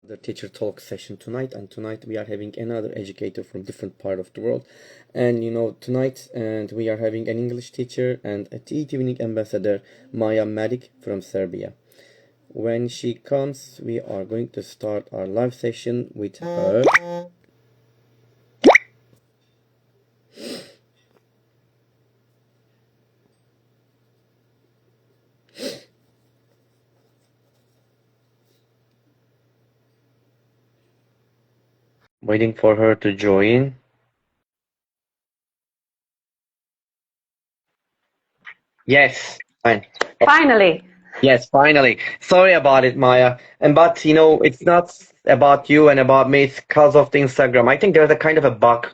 the teacher talk session tonight, and tonight we are having another educator from different part of the world. And tonight and we are having an English teacher and a eTwinning ambassador, Maja Medic from Serbia. When she comes, we are going to start our live session with her. Waiting for her to join. Yes, fine. Finally. Yes, finally. Sorry about it, Maya. But it's not about you and about me. It's because of the Instagram. I think there's a kind of a bug,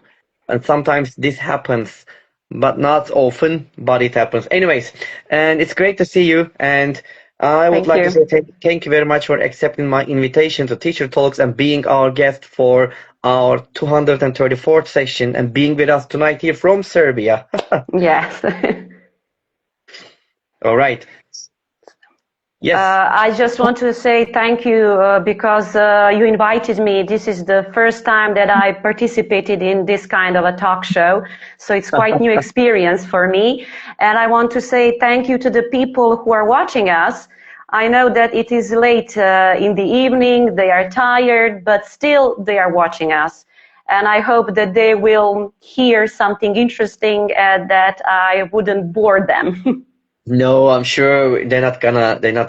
and sometimes this happens, but not often. But it happens, anyways. And it's great to see you. And I would like to say thank you very much for accepting my invitation to Teacher Talks and being our guest for our 234th session and being with us tonight here from Serbia. Yes. All right. Yes. I just want to say thank you because you invited me. This is the first time that I participated in this kind of a talk show. So it's quite new experience for me. And I want to say thank you to the people who are watching us. I know that it is late in the evening. They are tired, but still they are watching us. And I hope that they will hear something interesting and that I wouldn't bore them. No, I'm sure they're not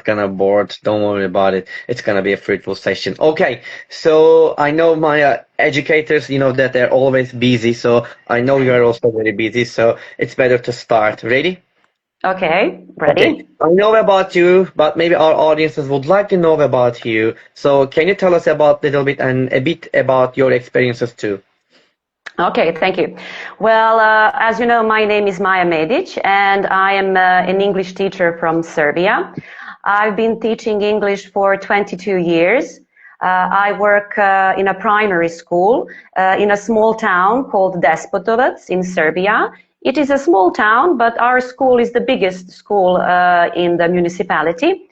gonna bored. Don't worry about it. It's gonna be a fruitful session. Okay, so I know my educators, that they're always busy. So I know you are also very busy. So it's better to start. Ready? Okay, ready. Okay. I know about you, but maybe our audiences would like to know about you. So can you tell us about a bit about your experiences too? Okay, thank you. Well, as you know, my name is Maja Medic, and I am an English teacher from Serbia. I've been teaching English for 22 years. I work in a primary school in a small town called Despotovac in Serbia. It is a small town, but our school is the biggest school in the municipality.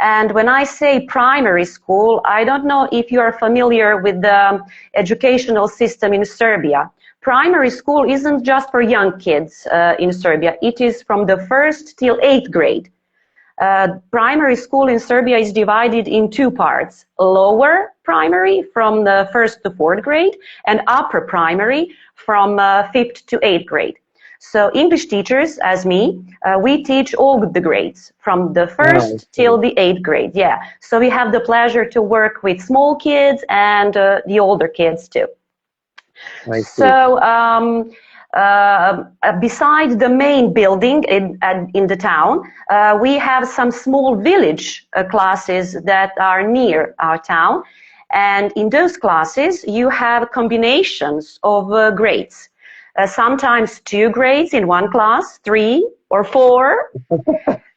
And when I say primary school, I don't know if you are familiar with the educational system in Serbia. Primary school isn't just for young kids in Serbia. It is from the 1st till 8th grade. Primary school in Serbia is divided in two parts. Lower primary from the 1st to 4th grade and upper primary from 5th to 8th grade. So English teachers, as me, we teach all the grades from the 1st till the 8th grade. Yeah. So we have the pleasure to work with small kids and the older kids too. So beside the main building in the town, we have some small village classes that are near our town. And in those classes, you have combinations of grades. Sometimes 2 grades in one class, 3 or 4.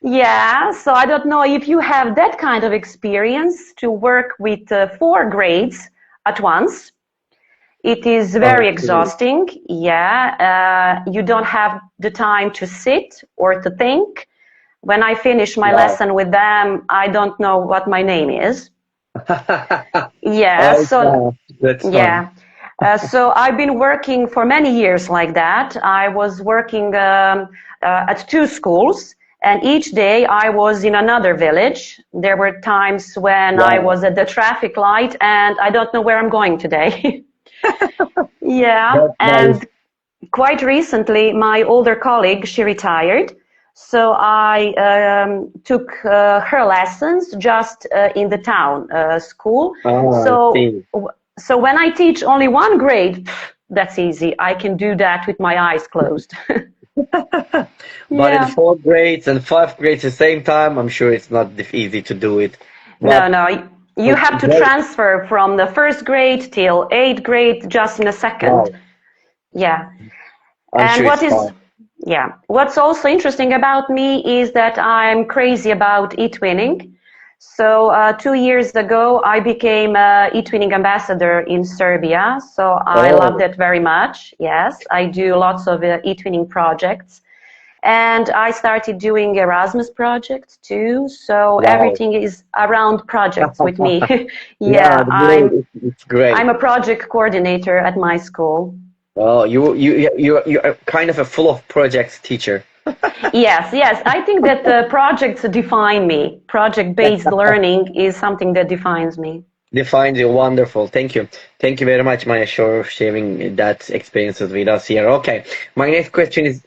Yeah, so I don't know if you have that kind of experience to work with 4 grades at once. It is very exhausting. Yeah, you don't have the time to sit or to think. When I finish my lesson with them, I don't know what my name is. Yeah, so that's fun. Yeah. So I've been working for many years like that. I was working at 2 schools, and each day I was in another village. There were times when I was at the traffic light and I don't know where I'm going today. Yeah, and quite recently my older colleague, she retired. So I took her lessons just in the town school. So when I teach only 1 grade, that's easy. I can do that with my eyes closed. But in 4 grades and 5 grades at the same time, I'm sure it's not easy to do it. But no, you have to transfer from the 1st grade till 8th grade just in a second. Wow. Yeah. I'm sure what's also interesting about me is that I'm crazy about eTwinning. So 2 years ago, I became an eTwinning ambassador in Serbia. So I love that very much. Yes, I do lots of eTwinning projects. And I started doing Erasmus projects too. So Wow. everything is around projects with me. Yeah, Yeah, great. It's I'm great. a project coordinator at my school. Oh, you are kind of a full of projects teacher. Yes, yes. I think that projects define me. Project-based learning is something that defines me. Defines you wonderful. Thank you very much, Maya, for sharing that experiences with us here. Okay, my next question is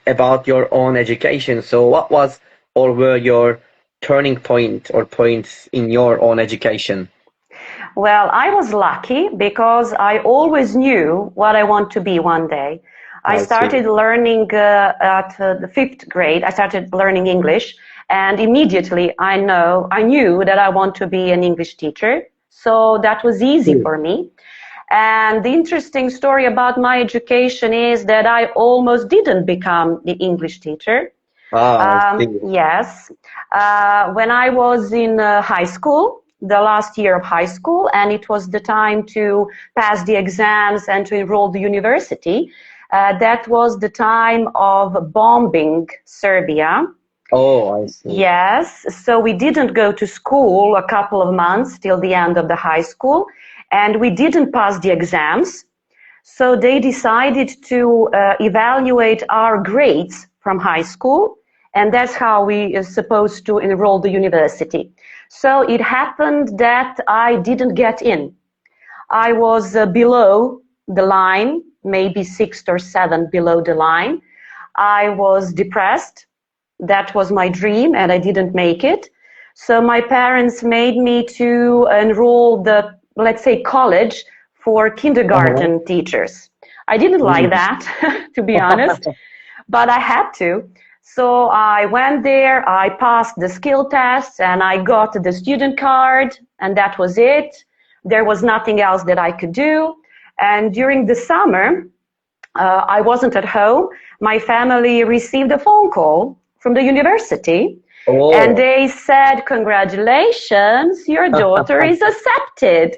about your own education. So, what was or were your turning point or points in your own education? Well, I was lucky because I always knew what I want to be one day. I I see. started learning at the fifth grade. I started learning English, and immediately I knew that I want to be an English teacher. So that was easy Hmm. for me. And the interesting story about my education is that I almost didn't become the English teacher. Ah, I see. Yes. When I was in high school, the last year of high school, and it was the time to pass the exams and to enroll the university, that was the time of bombing Serbia. Oh, I see. Yes, so we didn't go to school a couple of months till the end of the high school, and we didn't pass the exams. So they decided to evaluate our grades from high school, and that's how we are supposed to enroll the university. So it happened that I didn't get in. I was below the line, maybe sixth or seventh below the line. I was depressed. That was my dream, and I didn't make it. So my parents made me to enroll the, let's say, college for Uh-huh. kindergarten teachers. I didn't like Mm. that, to be honest, but I had to. So I went there, I passed the skill tests, and I got the student card, and that was it. There was nothing else that I could do. And during the summer, I wasn't at home. My family received a phone call from the university, and Oh. they said, "Congratulations, your daughter is accepted."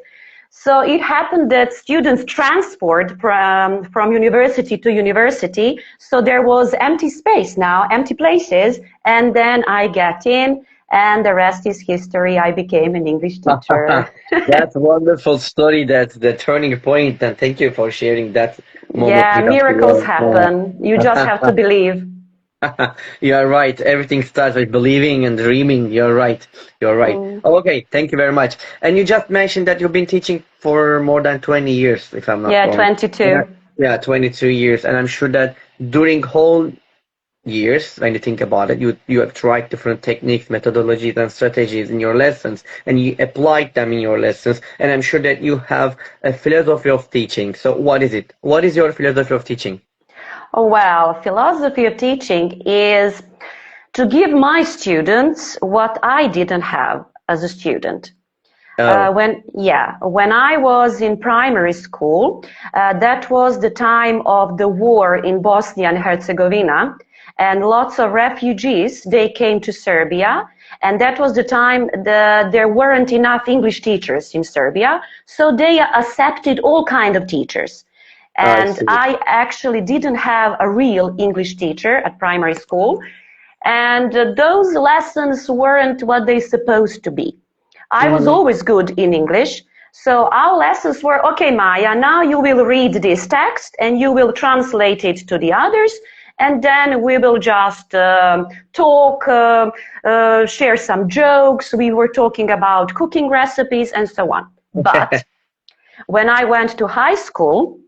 So it happened that students transferred from university to university. So there was empty space now, empty places. And then I get in, and the rest is history. I became an English teacher. That's a wonderful story. That's the turning point, and thank you for sharing that moment Yeah, with us miracles here. happen. You just have to believe. You are right. Everything starts with believing and dreaming. You're right. You're right. Mm. Oh, okay, thank you very much. And you just mentioned that you've been teaching for more than 20 years, if I'm not Yeah, wrong. Yeah, 22. yeah, 22 years. And I'm sure that during whole years, when you think about it, you have tried different techniques, methodologies, and strategies in your lessons, and you applied them in your lessons. And I'm sure that you have a philosophy of teaching. So what is it? What is your philosophy of teaching? Oh, well, philosophy of teaching is to give my students what I didn't have as a student. Oh, When I was in primary school, that was the time of the war in Bosnia and Herzegovina, and lots of refugees, they came to Serbia, and that was the time there weren't enough English teachers in Serbia, so they accepted all kind of teachers. I And see. I actually didn't have a real English teacher at primary school, and those lessons weren't what they supposed to be. I was Mm, always good in English. So our lessons were, okay, Maya, now you will read this text and you will translate it to the others. And then we will just talk, share some jokes. We were talking about cooking recipes and so on. But when I went to high school,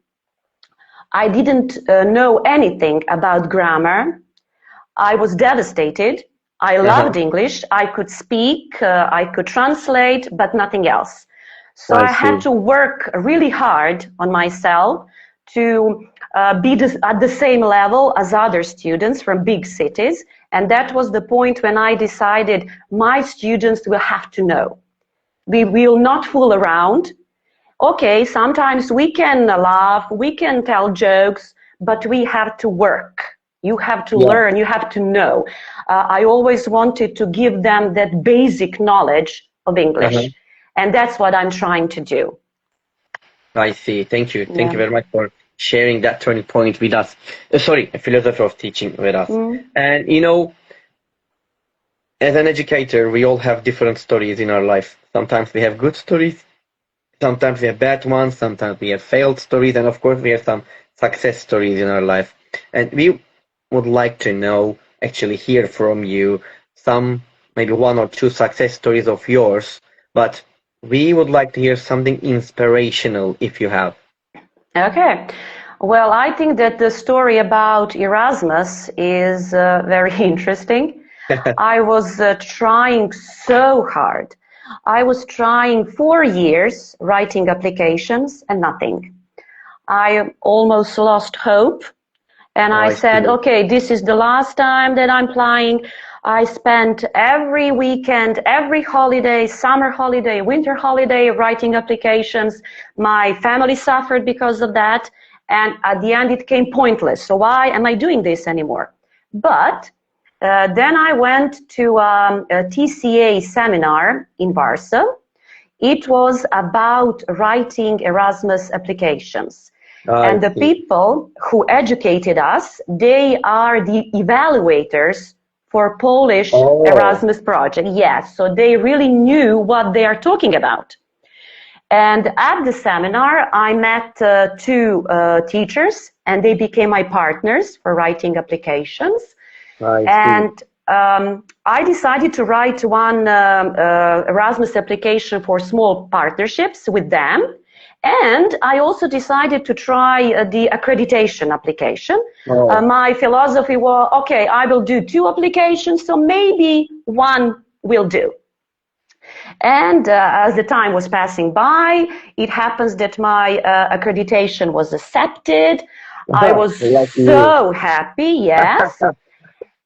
I didn't know anything about grammar. I was devastated. I uh-huh. loved English. I could speak, I could translate, but nothing else. So I I had see. to work really hard on myself to be at the same level as other students from big cities. And that was the point when I decided my students will have to know. We will not fool around. Okay, sometimes we can laugh, we can tell jokes, but we have to work. You have to Yeah. learn, you have to know. I always wanted to give them that basic knowledge of Uh-huh. English, and that's what I'm trying to do. I see. Thank you. Thank Yeah. you very much for sharing that turning point with us. Sorry, a philosophy of teaching with us. Mm. And as an educator, we all have different stories in our life. Sometimes we have good stories, sometimes we have bad ones, sometimes we have failed stories, and of course we have some success stories in our life. And we would like to know, actually hear from you some, maybe one or two success stories of yours, but we would like to hear something inspirational if you have. Okay. Well, I think that the story about Erasmus is very interesting. I was trying so hard. I was trying 4 years writing applications and nothing. I almost lost hope. And Oh, I I said, see. okay, this is the last time that I'm applying. I spent every weekend, every holiday, summer holiday, winter holiday, writing applications. My family suffered because of that. And at the end, it came pointless. So why am I doing this anymore? But then I went to a TCA seminar in Warsaw. It was about writing Erasmus applications. I And the see. people who educated us, they are the evaluators for Polish Oh, Erasmus project. Yes, so they really knew what they are talking about. And at the seminar, I met two teachers, and they became my partners for writing applications. I see. And I decided to write one Erasmus application for small partnerships with them. And I also decided to try the accreditation application. Oh, My philosophy was, okay, I will do two applications, so maybe one will do. And as the time was passing by, it happens that my accreditation was accepted. I was like you. so happy, yes.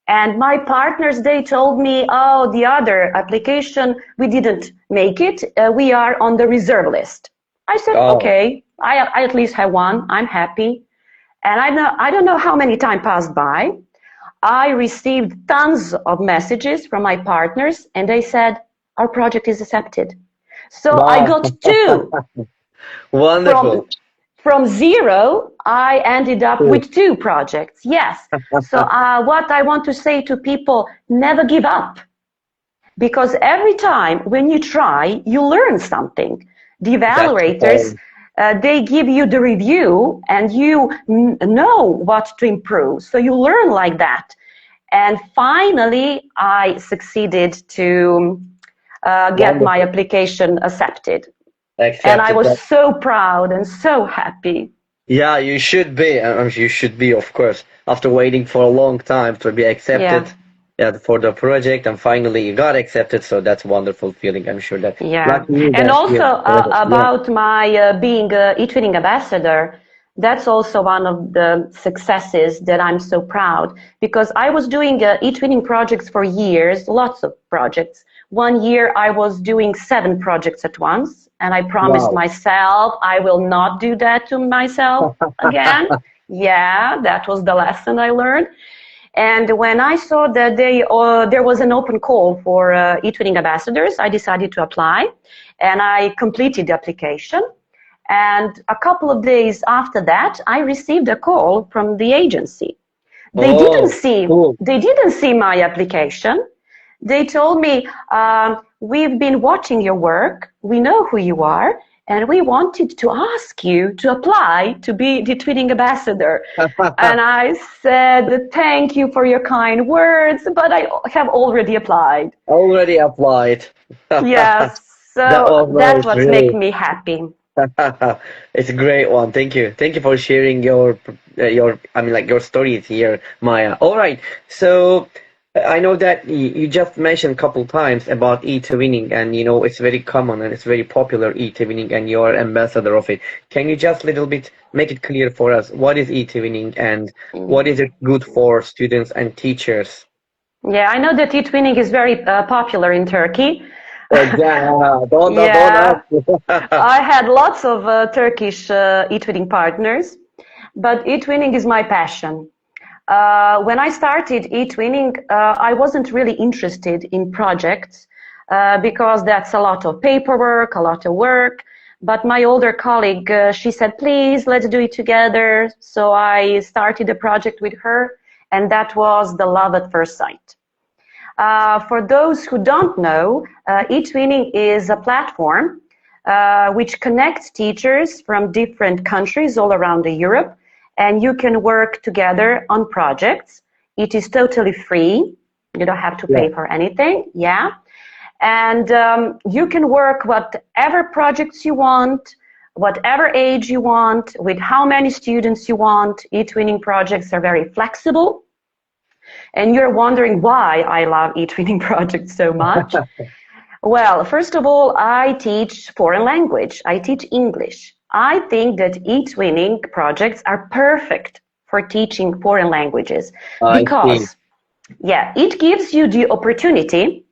And my partners, they told me, oh, the other application, we didn't make it. We are on the reserve list. I said, Oh, okay, I at least have one. I'm happy. And I don't know how many time passed by. I received tons of messages from my partners, and they said, our project is accepted. So I wow. got two. Wonderful. From from zero, I ended up Cool. with two projects. Yes. So what I want to say to people, never give up. Because every time when you try, you learn something. The That's the evaluators, point. they give you the review and you know what to improve. So you learn like that. And finally, I succeeded to get my Wonderful. application accepted. And I Accepted was that. so proud and so happy. Yeah, you should be. You should be, of course, after waiting for a long time to be accepted, Yeah, yeah, for the project, and finally you got accepted. So that's a wonderful feeling. I'm sure that, yeah. lucky you, And that also you. Yeah. about my being eTwinning ambassador, that's also one of the successes that I'm so proud because I was doing eTwinning projects for years, lots of projects. One year I was doing 7 projects at once, and I promised Wow. myself I will not do that to myself again. Yeah, that was the lesson I learned. And when I saw that there was an open call for eTwinning ambassadors, I decided to apply, and I completed the application. And a couple of days after that, I received a call from the agency. They didn't Oh, see cool. they didn't see my application. They told me, we've been watching your work, we know who you are, and we wanted to ask you to apply to be the Twinning ambassador. And I said, thank you for your kind words, but I have already applied. Already applied. That Yes, so was that's nice, what's making really. me happy. It's a great one. Thank you. Thank you for sharing like your stories here, Maya. All right. So I know that you just mentioned a couple times about e-twinning, and it's very common and it's very popular e-twinning, and you're ambassador of it. Can you just little bit make it clear for us what is e-twinning and what is it good for students and teachers? Yeah, I know that eTwinning is very popular in Turkey. Exactly. Don't Yeah, ask. I had lots of Turkish eTwinning partners, but eTwinning is my passion. When I started eTwinning, I wasn't really interested in projects because that's a lot of paperwork, a lot of work. But my older colleague, she said, please, let's do it together. So I started a project with her, and that was the love at first sight. For those who don't know, eTwinning is a platform which connects teachers from different countries all around Europe, and you can work together on projects. It is totally free. You don't have to pay for anything. Yeah. And you can work whatever projects you want, whatever age you want, with how many students you want. eTwinning projects are very flexible. And you're wondering why I love eTwinning projects so much. Well, first of all, I teach foreign language. I teach English. I think that eTwinning projects are perfect for teaching foreign languages because, yeah, it gives you the opportunity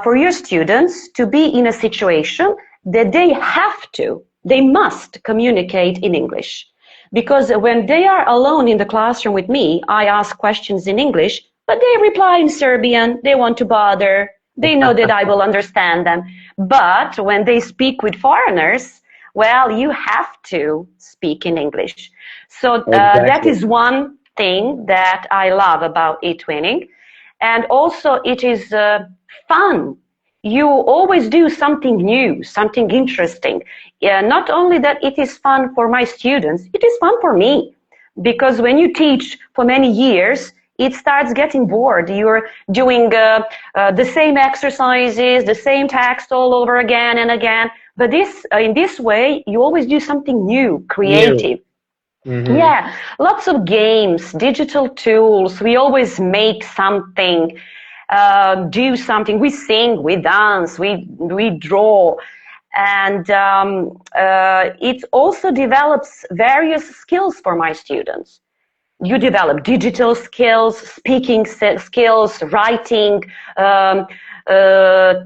for your students to be in a situation that they must communicate in English. Because when they are alone in the classroom with me, I ask questions in English, but they reply in Serbian, they want to bother, they know that I will understand them. But when they speak with foreigners, well, you have to speak in English. So that is one thing that I love about eTwinning. And also it is fun. You always do something new, something interesting. Not only that it is fun for my students, it is fun for me. Because when you teach for many years, it starts getting bored. You're doing the same exercises, the same text all over again and again. But in this way, you always do something new, creative. Mm-hmm. Yeah, lots of games, digital tools. We always make something, do something. We sing, we dance, we draw. And it also develops various skills for my students. You develop digital skills, speaking skills, writing,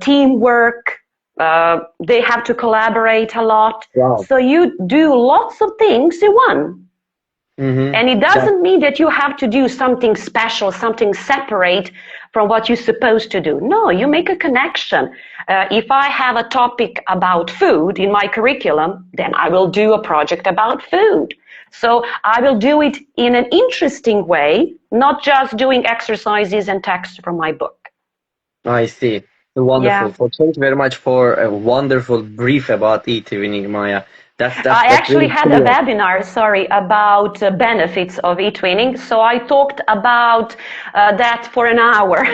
teamwork. They have to collaborate a lot. Wow. So you do lots of things in one. Mm-hmm. And it doesn't mean that you have to do something special, something separate from what you're supposed to do. No, you make a connection. If I have a topic about food in my curriculum, then I will do a project about food. So I will do it in an interesting way, not just doing exercises and text from my book. I see. Wonderful. Yeah. So thank you very much for a wonderful brief about eTwinning, Maja. I actually had a webinar, about benefits of eTwinning. So I talked about that for an hour.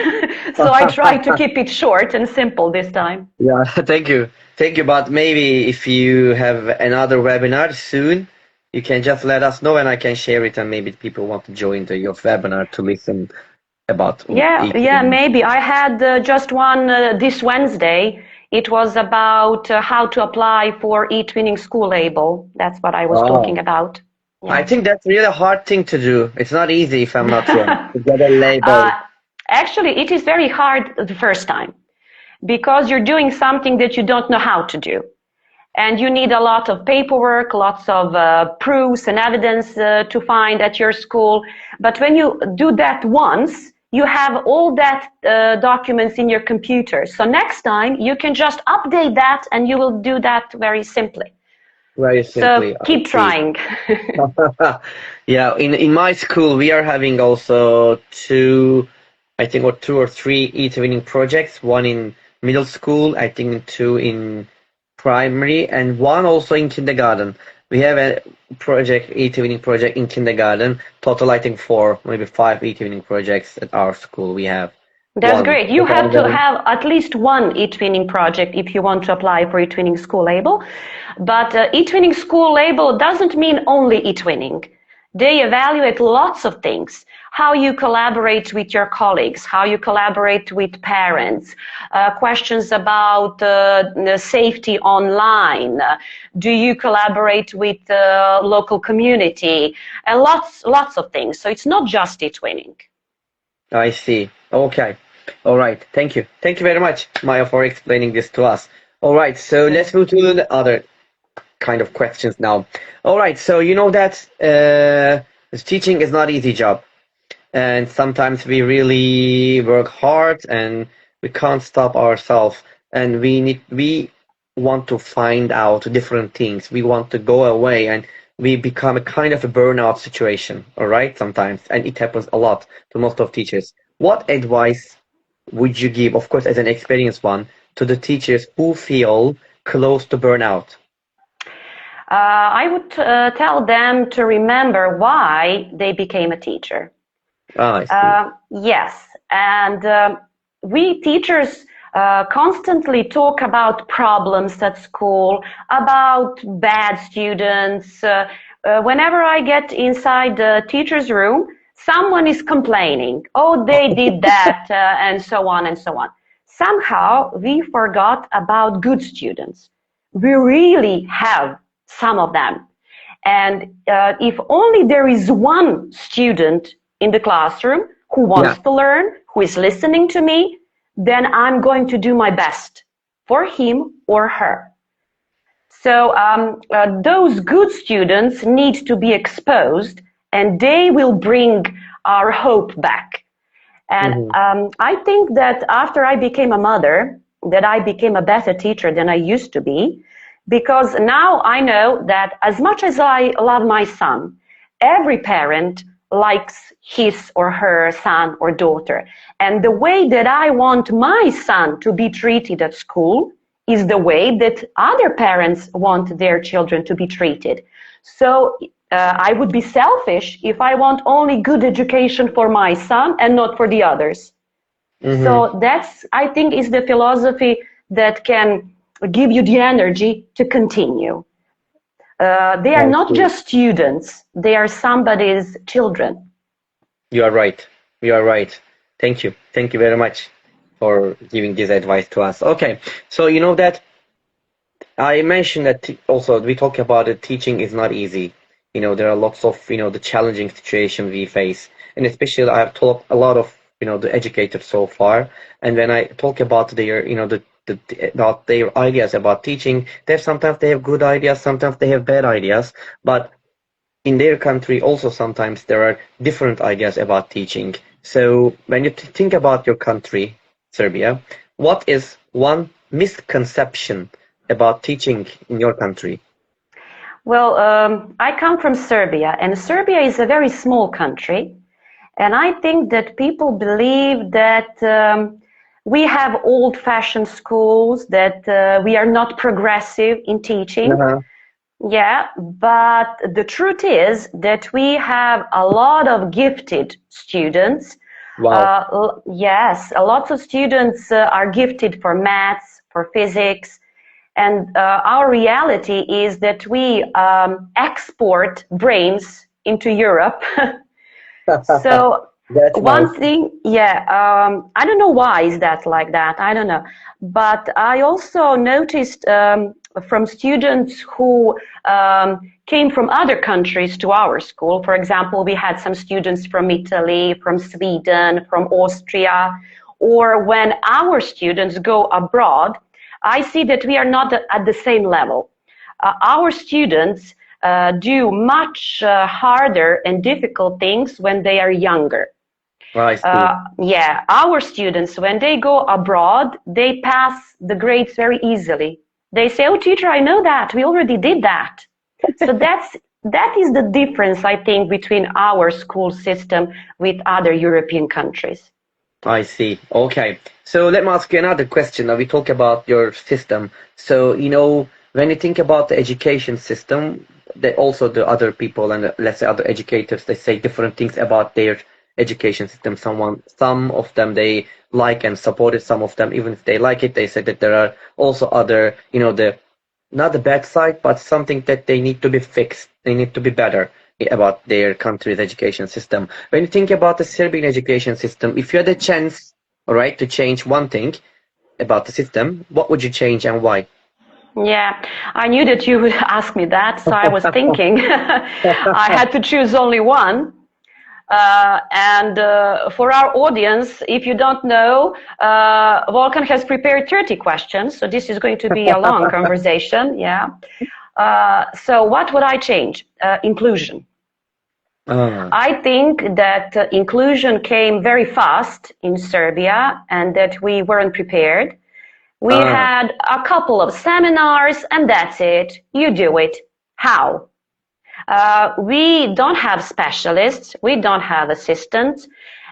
So I tried to keep it short and simple this time. Yeah, thank you. Thank you. But maybe if you have another webinar soon, you can just let us know and I can share it, and maybe people want to join your webinar to listen about eTwinning. Yeah, maybe. I had just one this Wednesday. It was about how to apply for eTwinning school label. That's what I was talking about. Yeah. I think that's really a hard thing to do. It's not easy, if I'm not wrong, to get a label. Actually, it is very hard the first time because you're doing something that you don't know how to do. And you need a lot of paperwork, lots of proofs and evidence to find at your school. But when you do that once, you have all that documents in your computer. So next time you can just update that and you will do that very simply. Very simply. So keep trying. Yeah, in my school we are having also two or three eTwinning projects. One in middle school, I think two in primary, and one also in kindergarten. We have a eTwinning project in kindergarten. Total, I think 4, maybe 5 eTwinning projects at our school. We have. That's great. You have to have at least one eTwinning project if you want to apply for eTwinning school label. But eTwinning school label doesn't mean only eTwinning. They evaluate lots of things. How you collaborate with your colleagues, how you collaborate with parents, questions about safety online. Do you collaborate with the local community? And lots of things. So it's not just eTwinning. I see. Okay. All right. Thank you. Thank you very much, Maja, for explaining this to us. All right. So let's move to the other kind of questions now. All right. So you know that teaching is not an easy job. And sometimes we really work hard and we can't stop ourselves. And we want to find out different things. We want to go away and we become a kind of a burnout situation, all right, sometimes. And it happens a lot to most of teachers. What advice would you give, of course, as an experienced one, to the teachers who feel close to burnout? I would tell them to remember why they became a teacher. Ah, I see. Yes, and we teachers constantly talk about problems at school, about bad students. Whenever I get inside the teacher's room, someone is complaining, oh, they did that, and so on and so on. Somehow we forgot about good students. We really have some of them. And if only there is one student in the classroom who Yeah. wants to learn, who is listening to me, then I'm going to do my best for him or her. So those good students need to be exposed, and they will bring our hope back. And Hmm. I think that after I became a mother, that I became a better teacher than I used to be, because now I know that as much as I love my son, every parent likes his or her son or daughter. And the way that I want my son to be treated at school is the way that other parents want their children to be treated. So I would be selfish if I want only good education for my son and not for the others. Hmm. So that's, I think, is the philosophy that can give you the energy to continue. They are I not see. just students, they are somebody's children. You are right. You are right. Thank you. Thank you very much for giving this advice to us. Okay. So you know that I mentioned that also we talk about it, teaching is not easy. You know, there are lots of, the challenging situation we face. And especially I have talked a lot of, the educators so far. And when I talk about their, about their ideas about teaching, sometimes they have good ideas, sometimes they have bad ideas. But in their country also sometimes there are different ideas about teaching. So when you think about your country, Serbia, what is one misconception about teaching in your country? Well, I come from Serbia, and Serbia is a very small country. And I think that people believe that we have old-fashioned schools, that we are not progressive in teaching. Uh-huh. Yeah, but the truth is that we have a lot of gifted students. Wow. Yes, a lot of students are gifted for maths, for physics, and our reality is that we export brains into Europe. So That's nice. one thing, yeah, I don't know why is that like that. I don't know, but I also noticed from students who came from other countries to our school. For example, we had some students from Italy, from Sweden, from Austria, or when our students go abroad, I see that we are not at the same level. Our students do much harder and difficult things when they are younger. I see. Yeah, our students, when they go abroad, they pass the grades very easily. They say, oh, teacher, I know that. We already did that. So that is the difference, I think, between our school system with other European countries. I see. Okay. So let me ask you another question. Now we talk about your system. So, when you think about the education system, also the other people and let's say other educators, they say different things about their education system. Some of them they like and support it. Some of them, even if they like it, they say that there are also other, not the bad side, but something that they need to be fixed. They need to be better about their country's education system. When you think about the Serbian education system, if you had a chance, all right, to change one thing about the system, what would you change and why? Yeah, I knew that you would ask me that, so I was thinking I had to choose only one. And for our audience, if you don't know, Volkan has prepared 30 questions, so this is going to be a long conversation. Yeah. So what would I change? Inclusion. Ah, I think that inclusion came very fast in Serbia and that we weren't prepared. We had a couple of seminars, and that's it. You do it. How? We don't have specialists, we don't have assistants,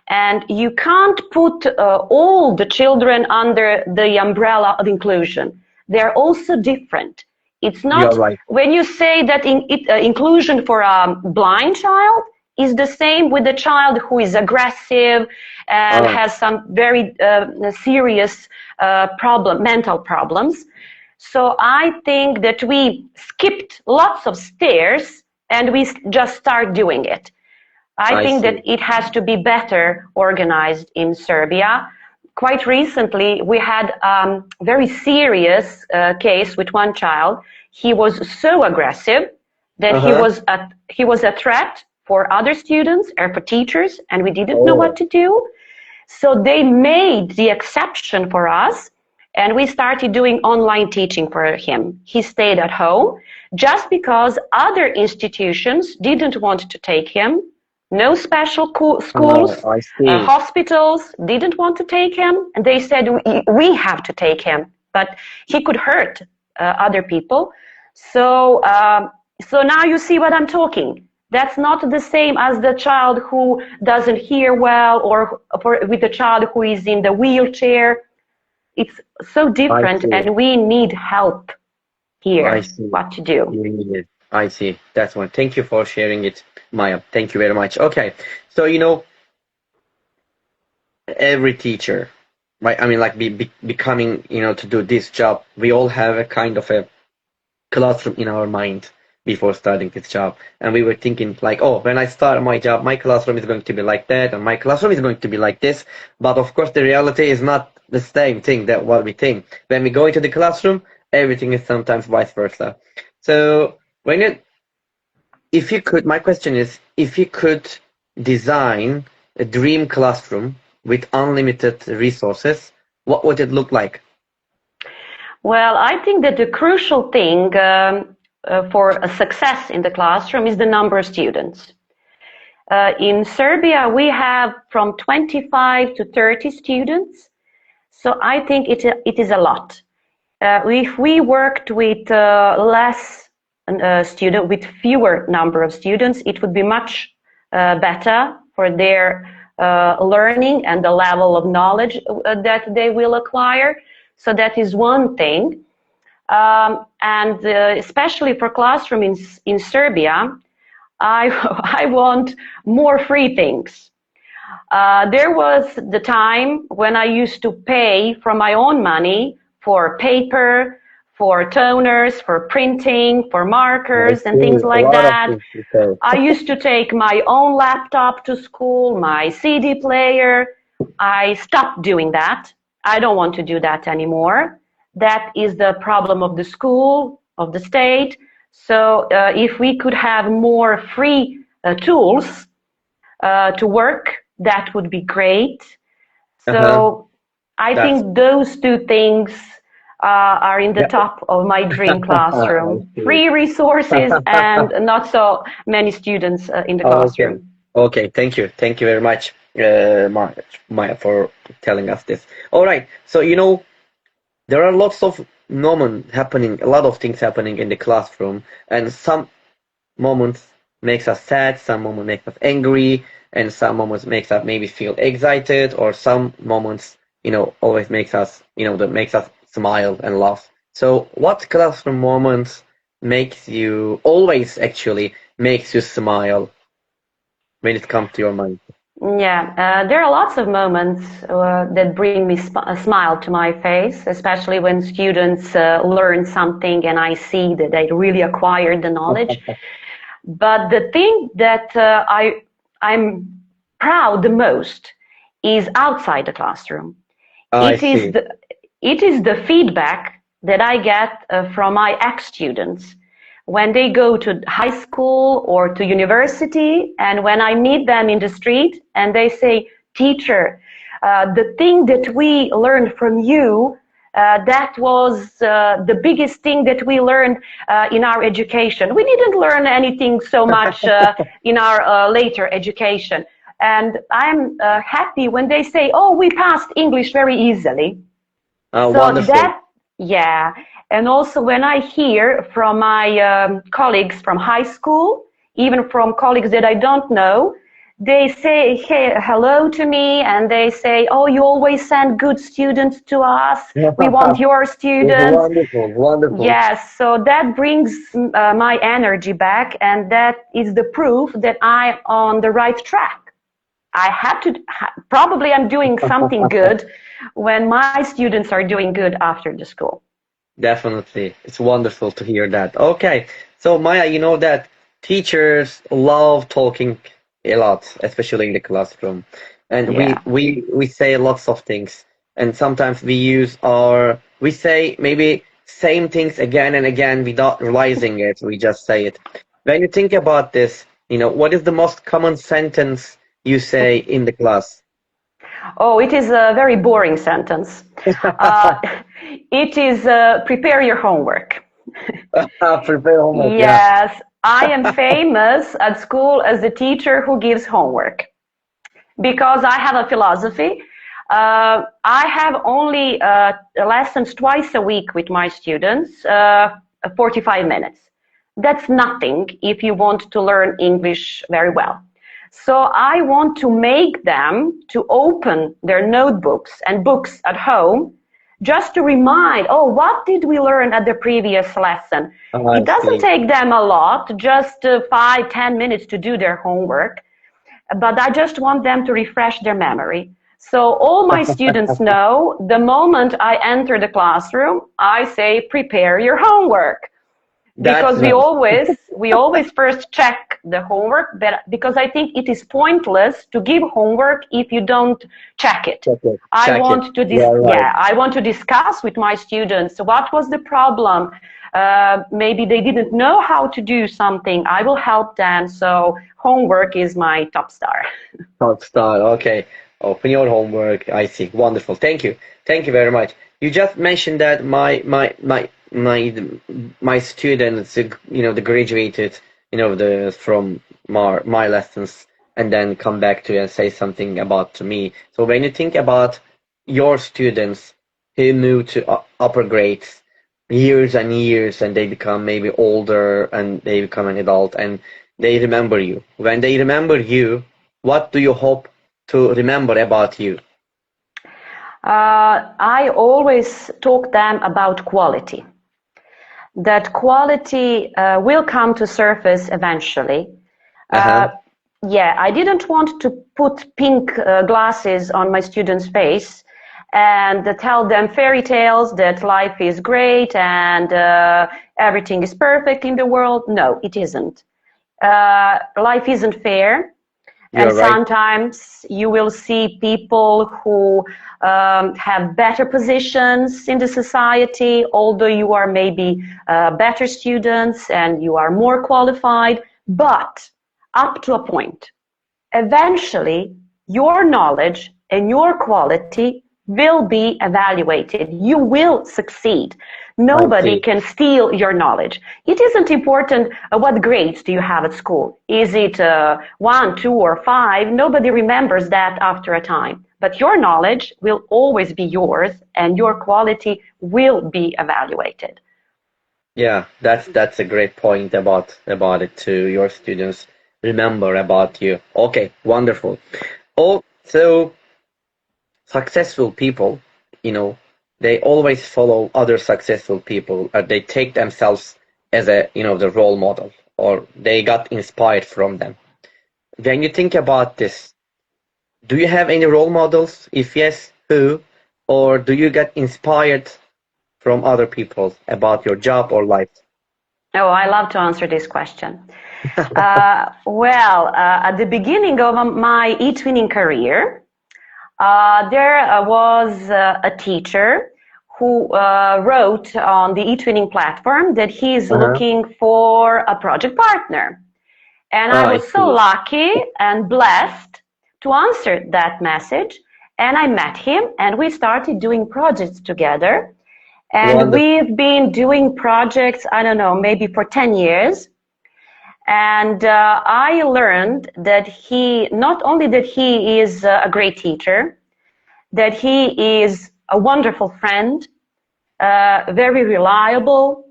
and you can't put all the children under the umbrella of inclusion. They're also different. It's not, You're right. when you say that inclusion for a blind child is the same with a child who is aggressive and has some very serious mental problems. So I think that we skipped lots of stairs and we just start doing it. I think that it has to be better organized in Serbia. Quite recently, we had a very serious case with one child. He was so aggressive that he was a threat for other students and for teachers, and we didn't know what to do. So they made the exception for us, and we started doing online teaching for him. He stayed at home just because other institutions didn't want to take him. No special schools, hospitals didn't want to take him. And they said, we have to take him. But he could hurt other people. So, so now you see what I'm talking. That's not the same as the child who doesn't hear well, or with the child who is in the wheelchair. It's so different, and we need help here. What to do. I see. That's one. Thank you for sharing it, Maja. Thank you very much. Okay. So, you know, every teacher, right? I mean, like becoming, you know, to do this job, we all have a kind of a classroom in our mind before starting this job. And we were thinking like, oh, when I start my job, my classroom is going to be like that, and my classroom is going to be like this. But of course, the reality is not the same thing that what we think. When we go into the classroom, everything is sometimes vice versa. So if you could, my question is, if you could design a dream classroom with unlimited resources, what would it look like? Well, I think that the crucial thing for a success in the classroom is the number of students. In Serbia, we have from 25 to 30 students. So I think it is a lot. If we worked with less students, with fewer number of students, it would be much better for their learning and the level of knowledge that they will acquire. So that is one thing. And especially for classroom in Serbia, I want more free things. There was the time when I used to pay from my own money for paper, for toners, for printing, for markers and things like that. I used to take my own laptop to school, my CD player. I stopped doing that. I don't want to do that anymore. That is the problem of the school, of the state. So if we could have more free tools to work, that would be great. So I think those two things are in the top of my dream classroom. Free resources and not so many students in the classroom. Okay, thank you. Thank you very much, Maja, for telling us this. All right, so you know, there are lots of moments happening, a lot of things happening in the classroom, and some moments makes us sad, some moments make us angry, and some moments makes us maybe feel excited, or some moments, you know, always makes us, you know, that makes us smile and laugh. So what classroom moments always actually makes you smile when it comes to your mind? Yeah, there are lots of moments that bring me a smile to my face, especially when students learn something and I see that they really acquired the knowledge. But the thing that I'm proud the most is outside the classroom. It is the feedback that I get from my ex-students when they go to high school or to university, and when I meet them in the street and they say, teacher, the thing that we learned from you, that was the biggest thing that we learned in our education. We didn't learn anything so much in our later education. And I'm happy when they say, oh, we passed English very easily. Wonderful. Yeah, and also when I hear from my colleagues from high school, even from colleagues that I don't know, they say hey, hello to me and they say, "Oh, you always send good students to us. We want your It's students." wonderful, wonderful. Yes, so that brings my energy back, and that is the proof that I'm on the right track. I have to, probably I'm doing something good when my students are doing good after the school. Definitely. It's wonderful to hear that. Okay. So Maya, you know that teachers love talking a lot, especially in the classroom. And Yeah. we say lots of things. And sometimes we say maybe same things again and again without realizing it. We just say it. When you think about this, what is the most common sentence you say in the class? Oh, it is a very boring sentence. Uh, it is prepare your homework. Prepare homework, yeah. Yes, I am famous at school as the teacher who gives homework because I have a philosophy. I have only lessons twice a week with my students, 45 minutes. That's nothing if you want to learn English very well. So I want to make them to open their notebooks and books at home just to remind, oh, what did we learn at the previous lesson? I It doesn't see. take them a lot, just 5, 10 minutes to do their homework, but I just want them to refresh their memory. So all my students know the moment I enter the classroom, I say, prepare your homework. That's Because nice. we always first check the homework, but because I think it is pointless to give homework if you don't check it. Check it. I Check it. want to You are right. yeah, I want to discuss with my students what was the problem. Maybe they didn't know how to do something. I will help them. So homework is my top star. Top start. Okay. Open your homework. I see. Wonderful. Thank you. Thank you very much. You just mentioned that my students, they graduated, from my lessons and then come back to you and say something about to me. So when you think about your students who move to upper grades years and years and they become maybe older and they become an adult and they remember you. When they remember you, what do you hope to remember about you? I always talk them about quality. That quality will come to surface eventually. Uh, Uh-huh. yeah, I didn't want to put pink glasses on my students' face and tell them fairy tales that life is great and everything is perfect in the world. No, it isn't. Life isn't fair. And You're right. sometimes you will see people who have better positions in the society, although you are maybe better students and you are more qualified, but up to a point. Eventually, your knowledge and your quality will be evaluated. You will succeed. I Nobody see. can steal your knowledge. It isn't important what grades do you have at school. Is it 1, 2, or 5? Nobody remembers that after a time. But your knowledge will always be yours, and your quality will be evaluated. Yeah, that's a great point about it too. Your students remember about you. Okay, wonderful. Oh, so successful people, you know, they always follow other successful people. They take themselves as the role model, or they got inspired from them. When you think about this, do you have any role models? If yes, who? Or do you get inspired from other people about your job or life? Oh, I love to answer this question. At the beginning of my eTwinning career, there was a teacher who wrote on the eTwinning platform that he is Uh-huh. looking for a project partner. And I Ah, I was so see. lucky and blessed to answer that message. And I met him and we started doing projects together. And Wonderful. we've been doing projects, I don't know, maybe for 10 years. And I learned that not only that he is a great teacher, that he is a wonderful friend, very reliable,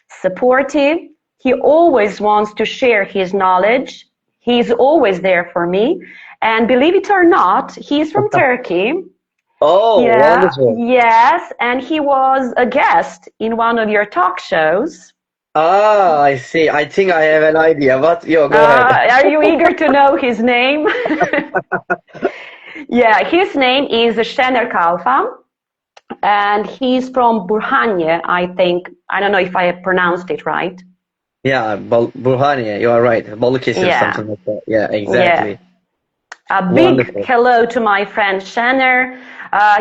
supportive. He always wants to share his knowledge. He's always there for me. And believe it or not, he's from Turkey. Oh, Yeah, wonderful. yes, and he was a guest in one of your talk shows. Ah, I see. I think I have an idea, but yo, go ahead. Are you eager to know his name? Yeah, his name is Şener Kalfa, and he's from Burhanye, I think. I don't know if I pronounced it right. Yeah, Burhaniye, you are right. Balıkesir, Yeah, something like that. Yeah, yeah. exactly. A big Wonderful. hello to my friend Shanner.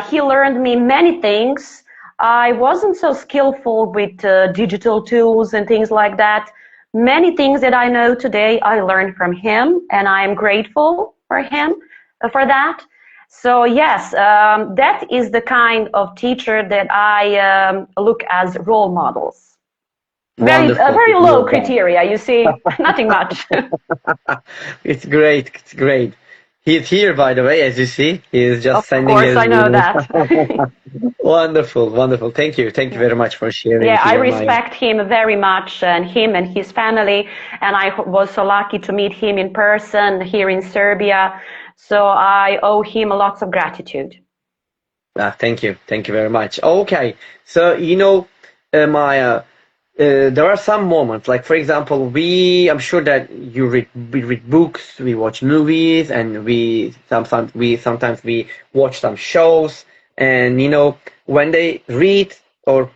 He learned me many things. I wasn't so skillful with digital tools and things like that. Many things that I know today, I learned from him, and I am grateful for him for that. So yes, that is the kind of teacher that I look as role models. Wonderful to Very hear low that. criteria, you see, nothing much. It's great. It's great. He's here, by the way, as you see. He is just Of sending course, his, I know that. wonderful, wonderful. Thank you. Thank you very much for sharing Yeah, I here, Maya. respect him very much, and him and his family. And I was so lucky to meet him in person here in Serbia. So I owe him lots of gratitude. Ah, thank you. Thank you very much. Okay. So, Maya, there are some moments, like for example, I'm sure that we read books, we watch movies, and sometimes we watch some shows, and when they read or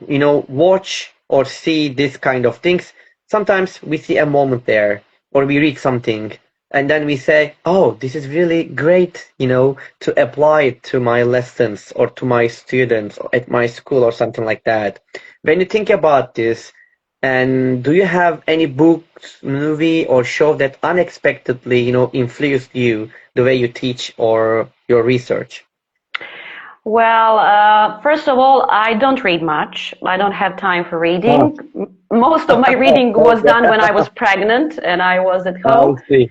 watch or see this kind of things, sometimes we see a moment there, or we read something, and then we say, "Oh, this is really great," to apply it to my lessons or to my students at my school or something like that. When you think about this, and do you have any books, movie, or show that unexpectedly, influenced you the way you teach or your research? Well, first of all, I don't read much. I don't have time for Ah, reading. Most of my reading was okay. done when I was pregnant and I was at I home. see.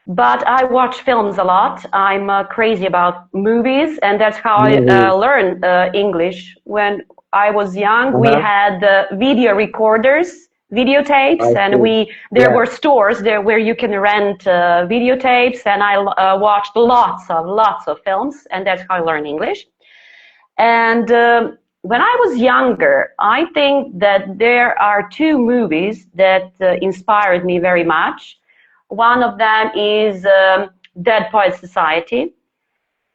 But I watch films a lot. I'm crazy about movies, and that's how I Movies. learned English. When I was young, we Uh-huh. had video recorders, videotapes, I and see. there Yeah. were stores there where you can rent videotapes, and I watched lots of films, and that's how I learned English. And when I was younger, I think that there are two movies that inspired me very much. One of them is Dead Poets Society,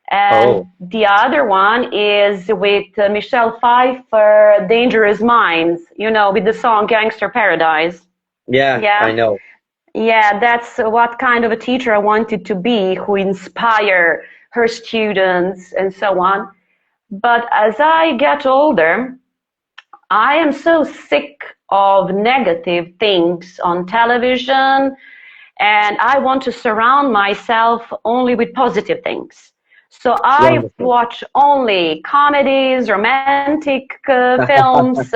and Oh, the other one is with Michelle Pfeiffer, Dangerous Minds, with the song Gangster Paradise. yeah, I Yeah, know. yeah, that's what kind of a teacher I wanted to be, who inspire her students and so on. But as I get older, I am so sick of negative things on television, and I want to surround myself only with positive things. So I Wonderful. watch only comedies, romantic films,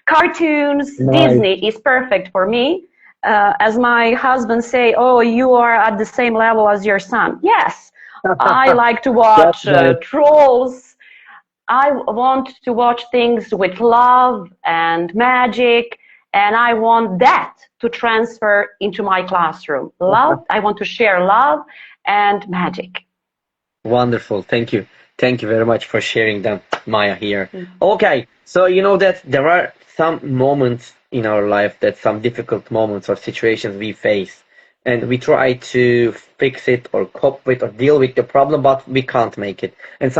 cartoons. Nice. Disney is perfect for me. As my husband say, "Oh, you are at the same level as your son." Yes, I like to That's watch nice. trolls. I want to watch things with love and magic, and I want that to transfer into my classroom. Love, I want to share love and magic. Wonderful. Thank you. Thank you very much for sharing them, Maya, here. Mm. Okay, so you know that there are some moments in our life, that some difficult moments or situations we face, and we try to fix it or cope with or deal with the problem, but we can't make it. And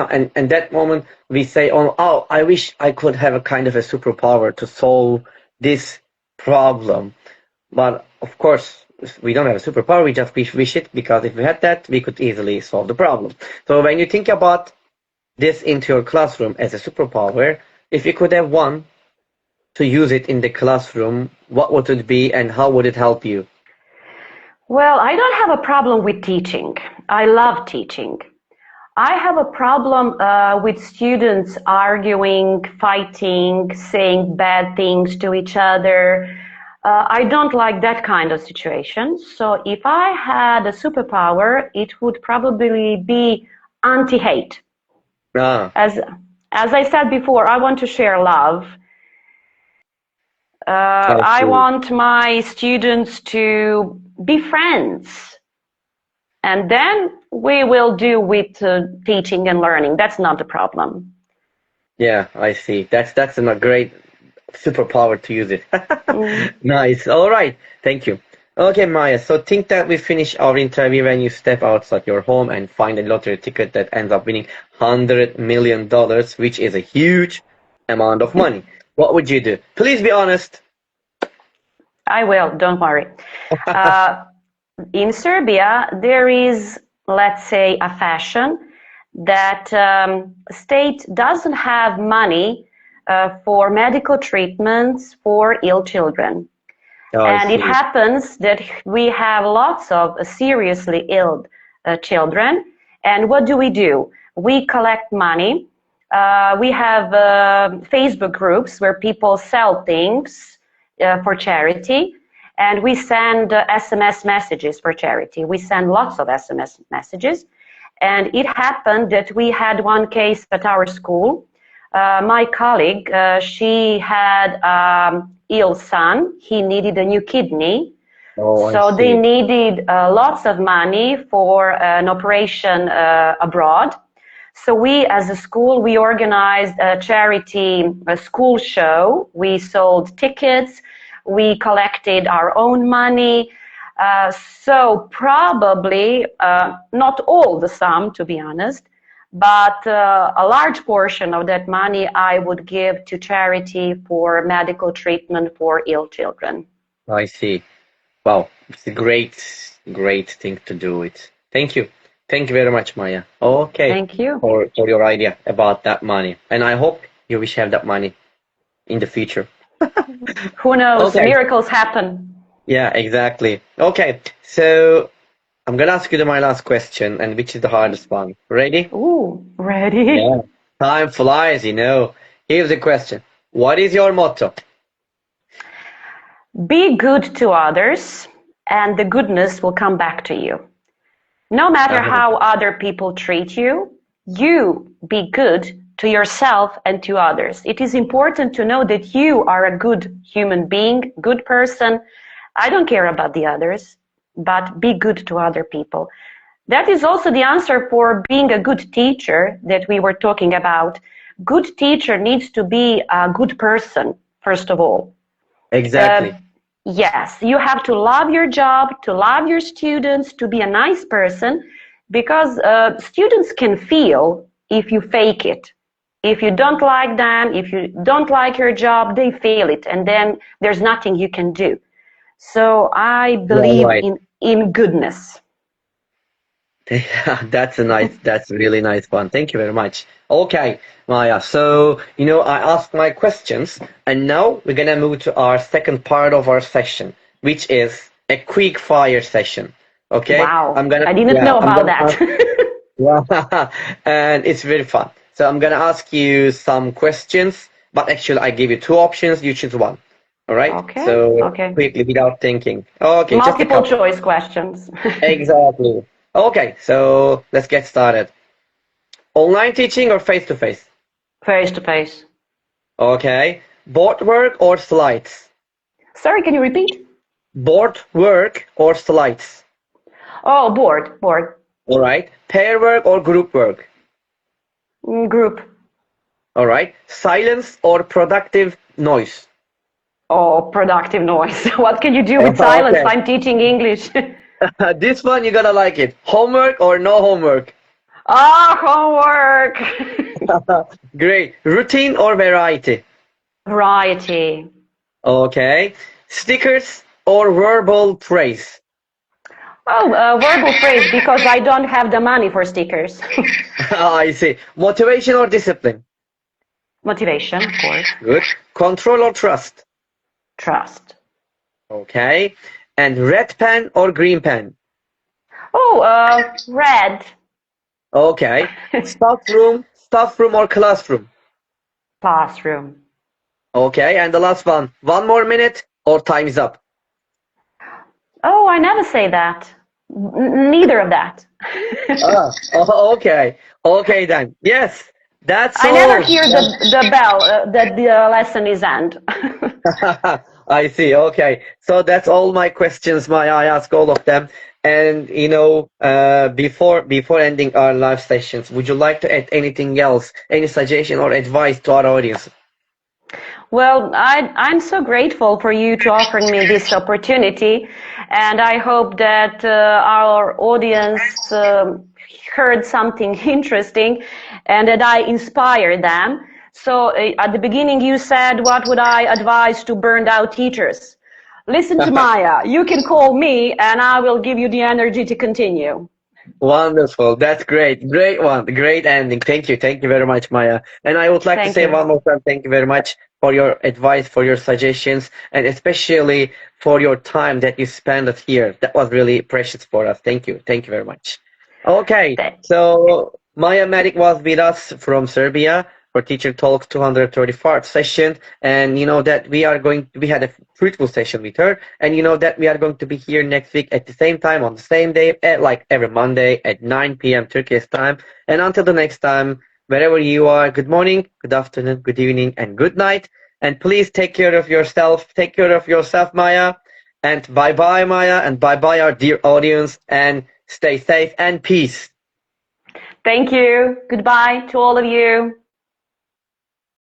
that moment we say, oh, I wish I could have a kind of a superpower to solve this problem. But of course, we don't have a superpower, we just wish it, because if we had that, we could easily solve the problem. So when you think about this into your classroom as a superpower, if you could have one to use it in the classroom, what would it be and how would it help you? Well, I don't have a problem with teaching. I love teaching. I have a problem with students arguing, fighting, saying bad things to each other. I don't like that kind of situation. So if I had a superpower, it would probably be anti-hate. Ah, As as I said before, I want to share love, I I see. want my students to be friends, and then we will do with teaching and learning. That's not the problem. Yeah, I see. That's a great superpower to use it. Mm. Nice. All right. Thank you. Okay, Maya. So think that we finish our interview when you step outside your home and find a lottery ticket that ends up winning $100 million, which is a huge amount of money. What would you do? Please be honest. I will, don't worry. Uh, in Serbia, there is, let's say, a fashion that state doesn't have money for medical treatments for ill children. Oh, I And it see. happens that we have lots of seriously ill children. And what do? We collect money. We have Facebook groups where people sell things for charity. And we send SMS messages for charity. We send lots of SMS messages. And it happened that we had one case at our school. My colleague, she had ill son. He needed a new kidney. Oh, I So they see. needed lots of money for an operation abroad. So we, as a school, we organized a charity a school show. We sold tickets. We collected our own money. So probably not all the sum, to be honest, but a large portion of that money I would give to charity for medical treatment for ill children. I see. Wow, it's a great thing to do it. Thank you. Thank you very much, Maya. Okay, Thank you. for your idea about that money. And I hope you wish have that money in the future. Who knows? Okay. Miracles happen. Yeah, exactly. Okay, so I'm gonna ask you my last question, and which is the hardest one. Ready? Ooh, ready? Yeah. Time flies, you know. Here's the question. What is your motto? Be good to others, and the goodness will come back to you. No matter Uh-huh. how other people treat you, you be good to yourself and to others. It is important to know that you are a good human being, good person. I don't care about the others, but be good to other people. That is also the answer for being a good teacher that we were talking about. Good teacher needs to be a good person, first of all. Uh, Exactly. yes, you have to love your job, to love your students, to be a nice person, because students can feel if you fake it. If you don't like them, if you don't like your job, they feel it, and then there's nothing you can do. So I You're believe right. in goodness. That's a really nice one. Thank you very much. Okay, Maya. So, I asked my questions, and now we're gonna move to our second part of our session, which is a quick fire session. Okay? Wow, I'm gonna, I didn't yeah, know I'm about gonna that. ask, yeah, and it's very fun. So I'm gonna ask you some questions, but actually I give you two options. You choose one. All right? Okay, So okay. quickly, without thinking. Okay, just a Multiple couple. choice questions. Exactly. Okay, so let's get started. Online teaching or face to face? Face to face. Okay. Board work or slides? Sorry, can you repeat? Board work or slides? Oh, board. All right. Pair work or group work? Group. All right. Silence or productive noise? Oh, productive noise. What can you do with silence? Okay. I'm teaching English. This one you're gonna like it. Homework or no homework? Ah, homework. Great. Routine or variety? Variety. Okay. Stickers or verbal praise? Oh, verbal phrase because I don't have the money for stickers. I see. Motivation or discipline? Motivation, of course. Good. Control or trust? Trust. Okay. And red pen or green pen? Oh, red. Okay. Staff room or classroom? Classroom. Okay. And the last one. 1 more minute or time is up? Oh, I never say that. Neither of that. Oh, okay. Okay then. Yes. That's I never all. hear the bell that the lesson is end. I see. Okay. So that's all my questions, Maya. I ask all of them. And before ending our live sessions, would you like to add anything else, any suggestion or advice to our audience? Well, I'm so grateful for you to offering me this opportunity, and I hope that our audience heard something interesting and that I inspired them. So at the beginning you said, what would I advise to burned out teachers? Listen to Maya. You can call me and I will give you the energy to continue. Wonderful. That's great. Great one. Great ending. Thank you. Thank you very much, Maya. And I would like to Thank say you. one more time, thank you very much for your advice, for your suggestions, and especially for your time that you spent it here. That was really precious for us. Thank you. Thank you very much. Okay. Th- So Maja Medic was with us from Serbia for Teacher Talks 234th session. And you know that we had a fruitful session with her. And you know that we are going to be here next week at the same time on the same day, at like every Monday at 9 p.m. Turkish time. And until the next time, wherever you are, good morning, good afternoon, good evening, and good night. And please take care of yourself. Take care of yourself, Maya. And bye bye, Maya. And bye bye, our dear audience. And stay safe and peace. Thank you. Goodbye to all of you.